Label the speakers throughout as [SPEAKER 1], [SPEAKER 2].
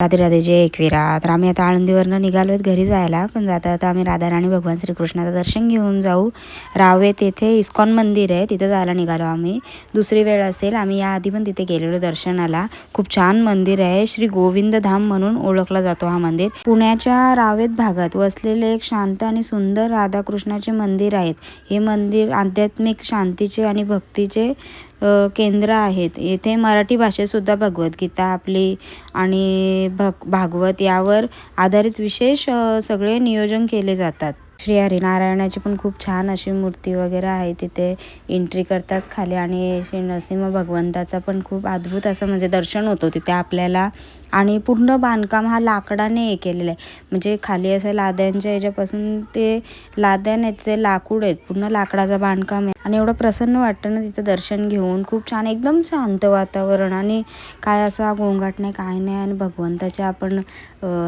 [SPEAKER 1] राधे राधे जय एकविरा. तर आम्ही आता आळंदीवरनं निघालो आहेत घरी जायला, पण जाता जाता आम्ही राधाराणी भगवान श्रीकृष्णाचं दर्शन घेऊन जाऊ. रावेत येथे इस्कॉन मंदिर आहे, तिथं जायला निघालो आम्ही. दुसरी वेळ असेल, आम्ही याआधी पण तिथे गेलेलो दर्शनाला. खूप छान मंदिर आहे, श्री गोविंद धाम म्हणून ओळखला जातो हा मंदिर. पुण्याच्या रावेत भागात वसलेले एक शांत आणि सुंदर राधाकृष्णाचे मंदिर आहेत. हे मंदिर आध्यात्मिक शांतीचे आणि भक्तीचे केंद्र आहेत. येथे मराठी भाषेतसुद्धा भगवद्गीता आपली आणि भागवत यावर आधारित विशेष सगळे नियोजन केले जातात. श्री हरिनारायणाची पण खूप छान अशी मूर्ती वगैरे आहे तिथे. एंट्री करताच खाली आणि श्री नरसिंह भगवंताचा पण खूप अद्भुत असं म्हणजे दर्शन होतं तिथे आपल्याला. आणि पूर्ण बांधकाम हा लाकडाने हे केलेलं आहे, म्हणजे खाली असं लाद्यांच्या ह्याच्यापासून ते लाद्या नाही, ते लाकूड आहेत, पूर्ण लाकडाचं बांधकाम आहे. आणि एवढं प्रसन्न वाटतं ना तिथं दर्शन घेऊन. खूप छान, एकदम शांत वातावरण आणि काय असा गोंगाट नाही, काय नाही. आणि भगवंताच्या आपण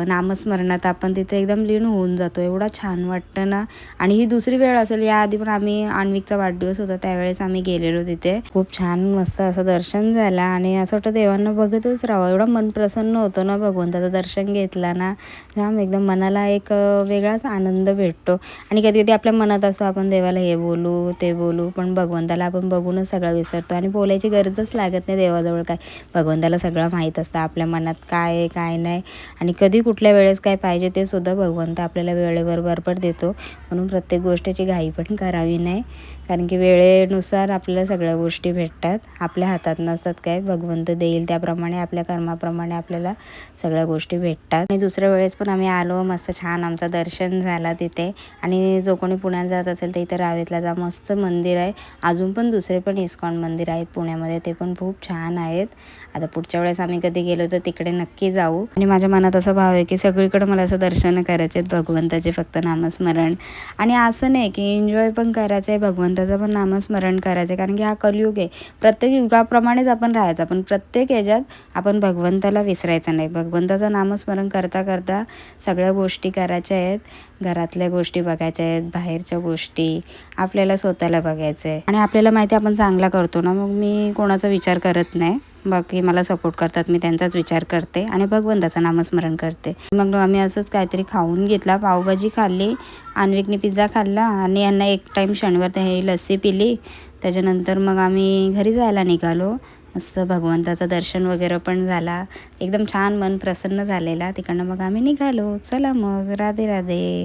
[SPEAKER 1] नामस्मरणात आपण तिथे एकदम लीन होऊन जातो. एवढा छान वाटतं ना. आणि ही दुसरी वेळ असेल, याआधी पण आम्ही अन्विकचा वाढदिवस होता त्यावेळेस आम्ही गेलेलो तिथे. खूप छान मस्त असं दर्शन झालं आणि असं वाटतं देवांना बघतच राहावं. एवढं मन प्रसन्न होतं ना भगवंताचं दर्शन घेतला ना, जाम एकदम मनाला एक वेगळाच आनंद भेटतो. आणि कधी कधी आपल्या मनात असतो आपण देवाला हे बोलू ते बोलू, पण भगवंताला आपण बघूनच सगळं विसरतो आणि बोलायची गरजच लागत नाही देवाजवळ. काय भगवंताला सगळं माहीत असतं आपल्या मनात काय आहे काय नाही, आणि कधी कुठल्या वेळेस काय पाहिजे ते सुद्धा भगवंत आपल्याला वेळेवर बरोबर देतो. म्हणून प्रत्येक गोष्टीची घाई पण करावी नाही, कारण की वेळेनुसार आपल्याला सगळ्या गोष्टी भेटतात. आपल्या हातात नसतात काय, भगवंत देईल त्याप्रमाणे आपल्या कर्माप्रमाणे आपल्याला सगळ्या गोष्टी भेटतात. आणि दुसऱ्या वेळेस पण आम्ही आलो, मस्त छान आमचं दर्शन झाला तिथे. आणि जो कोणी पुण्याला जात असेल तर इथे रावेतला जा, मस्त मंदिर आहे. अजून पण दुसरे पण इस्कॉन मंदिर आहेत पुण्यामध्ये, ते पण खूप छान आहेत. आता पुढच्या वेळेस आम्ही कधी गेलो तर तिकडे नक्की जाऊ. आणि माझ्या मनात असं भाव आहे की सगळीकडे मला असं दर्शन करायचे आहेत भगवंताचे, फक्त नामस्मरण. आणि असं नाही की एन्जॉय पण करायचं आहे, भगवंताचं पण नामस्मरण करायचं आहे, कारण की हा कलियुग आहे. प्रत्येक युगाप्रमाणेच आपण राहायचं, पण प्रत्येक ह्याच्यात आपण भगवंताला विसरायचं नाही. भगवंताचं नामस्मरण करता करता सगळ्या गोष्टी करायच्या आहेत. घरातल्या गोष्टी बघायच्या आहेत, बाहेरच्या गोष्टी आपल्याला स्वतःला बघायचं आहे. आणि आपल्याला माहिती आहे आपण चांगला करतो ना, मग मी कोणाचा विचार करत नाही. बाकी मला सपोर्ट करतात, मी त्यांचाच विचार करते आणि भगवंताचं नामस्मरण करते. मग आम्ही असंच काहीतरी खाऊन घेतला, पावभाजी खाल्ली, अन्विकने पिझ्झा खाल्ला आणि यांना एक टाईम शनिवार हे लस्सी पिली. त्याच्यानंतर मग आम्ही घरी जायला निघालो. मस्त भगवंताचं दर्शन वगैरे पण झाला, एकदम छान मन प्रसन्न झालेला. तिकडनं मग आम्ही निघालो. चला मग, राधे राधे.